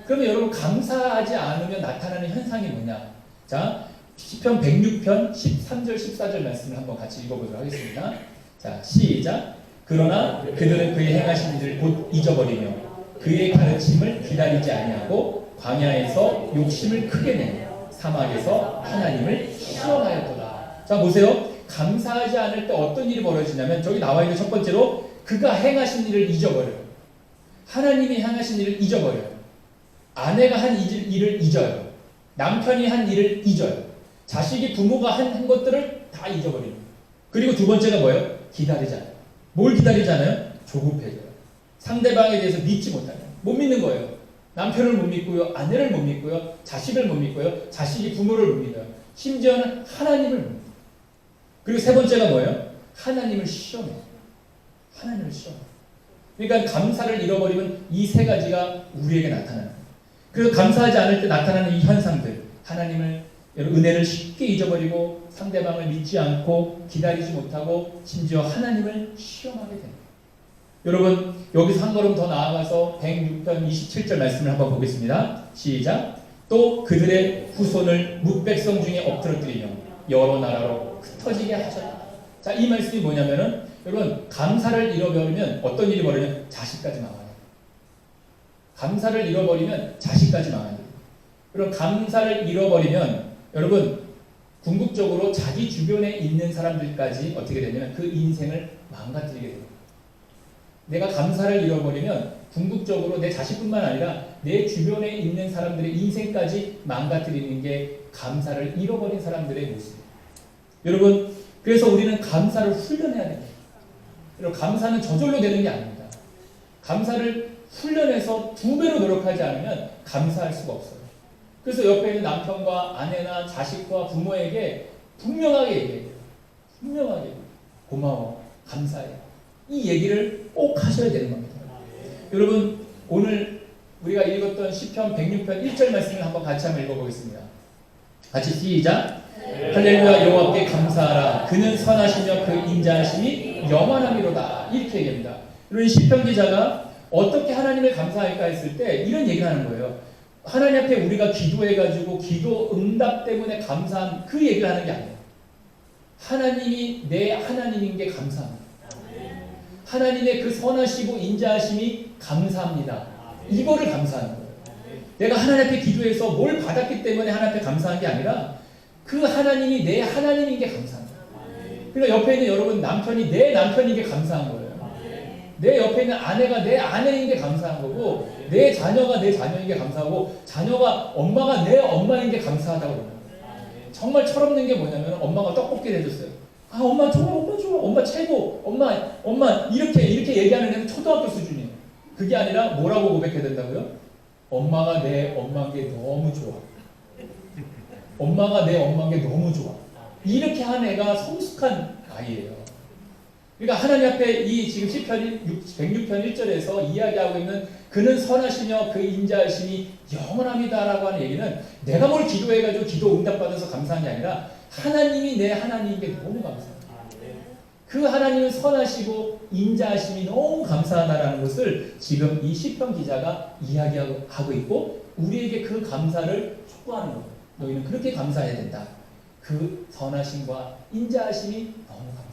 그러면 여러분 감사하지 않으면 나타나는 현상이 뭐냐? 자, 시편 106편 13절 14절 말씀을 한번 같이 읽어보도록 하겠습니다. 자, 시작. 그러나 그들은 그의 행하신 일을 곧 잊어버리며 그의 가르침을 기다리지 아니하고 광야에서 욕심을 크게 내며 사막에서 하나님을 시험하였도다. 자, 보세요. 감사하지 않을 때 어떤 일이 벌어지냐면 저기 나와 있는 첫 번째로 그가 행하신 일을 잊어버려요. 하나님이 행하신 일을 잊어버려요. 아내가 한 일을 잊어요. 남편이 한 일을 잊어요. 자식이 부모가 한 것들을 다 잊어버립니다. 그리고 두 번째가 뭐예요? 기다리잖아요. 뭘 기다리잖아요? 조급해져요. 상대방에 대해서 믿지 못하는, 못 믿는 거예요. 남편을 못 믿고요, 아내를 못 믿고요, 자식을 못 믿고요, 자식이 부모를 못 믿어요. 심지어는 하나님을 못 믿어요. 그리고 세 번째가 뭐예요? 하나님을 시험해요. 하나님을 시험해요. 그러니까 감사를 잃어버리면 이 세 가지가 우리에게 나타나는 거예요. 그래서 감사하지 않을 때 나타나는 이 현상들, 하나님을, 은혜를 쉽게 잊어버리고 상대방을 믿지 않고 기다리지 못하고 심지어 하나님을 시험하게 됩니다. 여러분, 여기서 한 걸음 더 나아가서 106편 27절 말씀을 한번 보겠습니다. 시작. 또 그들의 후손을 뭇백성 중에 엎드러뜨리며 여러 나라로 흩어지게 하셨다. 자, 이 말씀이 뭐냐면은, 여러분, 감사를 잃어버리면 어떤 일이 벌어지면 자식까지 망해요. 감사를 잃어버리면 자식까지 망해요. 그럼 감사를 잃어버리면 여러분, 궁극적으로 자기 주변에 있는 사람들까지 어떻게 되냐면 그 인생을 망가뜨리게 돼요. 내가 감사를 잃어버리면 궁극적으로 내 자식뿐만 아니라 내 주변에 있는 사람들의 인생까지 망가뜨리는 게 감사를 잃어버린 사람들의 모습이에요. 여러분, 그래서 우리는 감사를 훈련해야 됩니다. 여러분, 감사는 저절로 되는 게 아닙니다. 감사를 훈련해서 2배로 노력하지 않으면 감사할 수가 없어요. 그래서 옆에 있는 남편과 아내나 자식과 부모에게 분명하게 얘기해요. 분명하게. 고마워. 감사해. 이 얘기를 꼭 하셔야 되는 겁니다. 여러분, 오늘 우리가 읽었던 시편 106편 1절 말씀을 한번 같이 한번 읽어보겠습니다. 같이 시작. 할렐루야, 여호와께 감사하라. 그는 선하시며 그 인자하심이 영원함이로다. 이렇게 얘기합니다. 여러분, 시편 기자가 어떻게 하나님을 감사할까 했을 때 이런 얘기를 하는 거예요. 하나님 앞에 우리가 기도해가지고 기도 응답 때문에 감사한 그 얘기를 하는 게 아니에요. 하나님이 내 하나님인 게 감사합니다. 하나님의 그 선하시고 인자하심이 감사합니다. 이거를 감사하는 거예요. 내가 하나님 앞에 기도해서 뭘 받았기 때문에 하나님 앞에 감사한 게 아니라 그 하나님이 내 하나님인 게 감사합니다. 그러니까 옆에 있는 여러분, 남편이 내 남편인 게 감사한 거예요. 내 옆에 있는 아내가 내 아내인 게 감사한 거고, 내 자녀가 내 자녀인 게 감사하고, 자녀가 엄마가 내 엄마인 게 감사하다고 그래요. 정말 철없는 게 뭐냐면 엄마가 떡볶이를 해줬어요. 아, 엄마 좋아, 엄마 좋아, 엄마 최고, 엄마 이렇게 얘기하는 애는 초등학교 수준이에요. 그게 아니라 뭐라고 고백해야 된다고요? 엄마가 내 엄마인 게 너무 좋아. 엄마가 내 엄마인 게 너무 좋아. 이렇게 한 애가 성숙한 아이예요. 그러니까 하나님 앞에 이 지금 시편 106편 1절에서 이야기하고 있는 그는 선하시며 그 인자하심이 영원합니다라고 하는 얘기는 내가 뭘 기도해가지고 기도 응답받아서 감사한 게 아니라 하나님이 내 하나님인 게 너무 감사해요. 그 하나님은 선하시고 인자하심이 너무 감사하다라는 것을 지금 이 시편 기자가 이야기하고 있고 우리에게 그 감사를 촉구하는 거예요. 너희는 그렇게 감사해야 된다. 그 선하심과 인자하심이 너무 감사해요.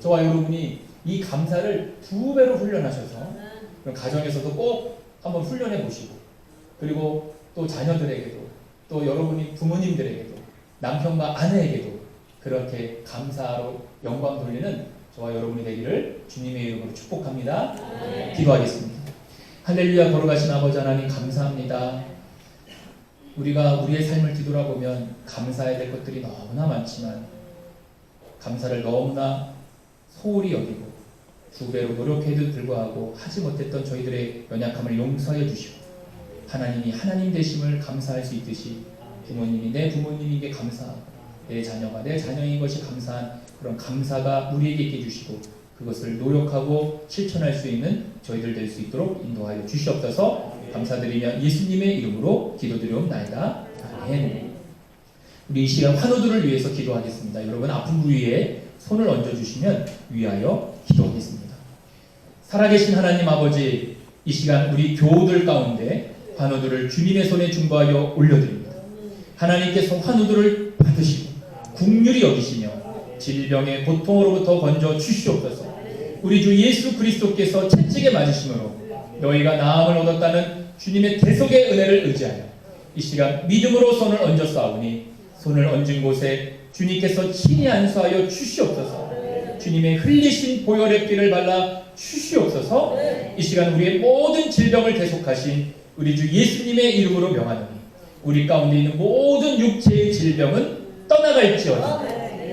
저와 여러분이 이 감사를 2배로 훈련하셔서 가정에서도 꼭 한번 훈련해 보시고, 그리고 또 자녀들에게도, 또 여러분이 부모님들에게도, 남편과 아내에게도 그렇게 감사로 영광 돌리는 저와 여러분이 되기를 주님의 이름으로 축복합니다. 기도하겠습니다. 할렐루야, 걸어가신 아버지 하나님 감사합니다. 우리가 우리의 삶을 뒤돌아보면 감사해야 될 것들이 너무나 많지만 감사를 너무나 소홀히 여기고 2배로 노력해도 불구하고 하지 못했던 저희들의 연약함을 용서해 주시고, 하나님이 하나님 되심을 감사할 수 있듯이 부모님이 내 부모님에게 감사하고 내 자녀가 내 자녀인 것이 감사한 그런 감사가 우리에게 있게 해주시고 그것을 노력하고 실천할 수 있는 저희들 될 수 있도록 인도하여 주시옵소서. 감사드리며 예수님의 이름으로 기도드리옵나이다. 아멘. 우리 이 시간 환우들을 위해서 기도하겠습니다. 여러분, 아픈 부위에 손을 얹어주시면 위하여 기도하겠습니다. 살아계신 하나님 아버지, 이 시간 우리 교우들 가운데 환우들을 주님의 손에 중보하여 올려드립니다. 하나님께서 환우들을 받으시고 긍휼히 여기시며 질병의 고통으로부터 건져 주시옵소서. 우리 주 예수 그리스도께서 채찍에 맞으심으로 너희가 나음을 얻었다는 주님의 대속의 은혜를 의지하여 이 시간 믿음으로 손을 얹어 싸우니 손을 얹은 곳에 주님께서 친히 안수하여 주시옵소서. 주님의 흘리신 보혈의 피를 발라 주시옵소서. 이 시간 우리의 모든 질병을 대속하신 우리 주 예수님의 이름으로 명하노니 우리 가운데 있는 모든 육체의 질병은 떠나갈지어다.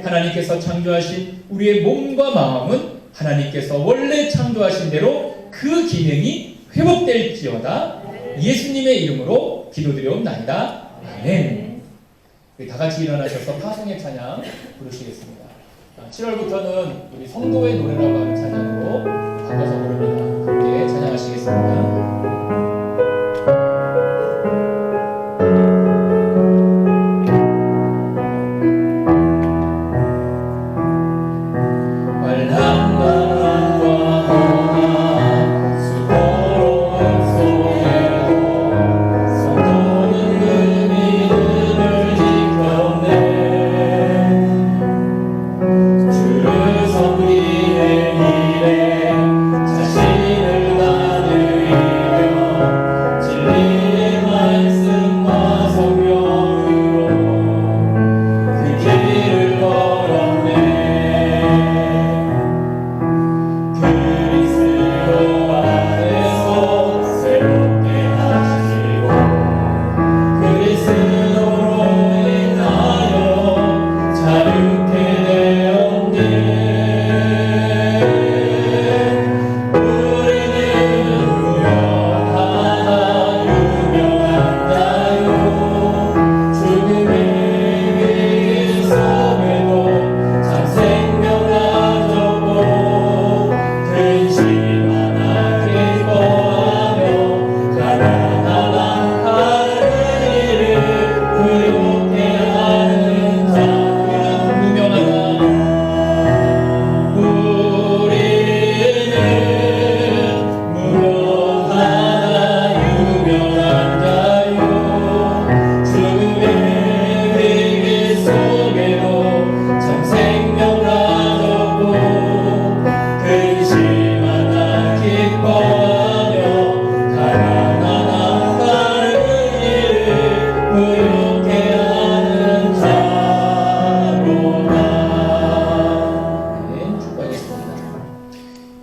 하나님께서 창조하신 우리의 몸과 마음은 하나님께서 원래 창조하신 대로 그 기능이 회복될지어다. 예수님의 이름으로 기도드려옵나이다. 아멘. 다 같이 일어나셔서 파송의 찬양 부르시겠습니다. 7월부터는 우리 성도의 노래라고 하는 찬양으로 바꿔서 부릅니다. 함께 찬양하시겠습니다.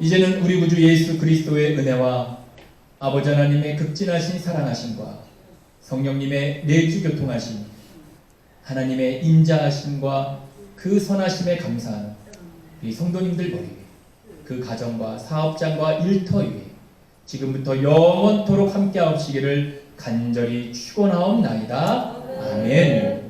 이제는 우리 구주 예수 그리스도의 은혜와 아버지 하나님의 극진하신 사랑하심과 성령님의 내주 교통하심, 하나님의 인자하심과 그 선하심에 감사하는 우리 성도님들 머리 위에, 그 가정과 사업장과 일터 위에 지금부터 영원토록 함께하옵시기를 간절히 축원하옵나이다. 아멘.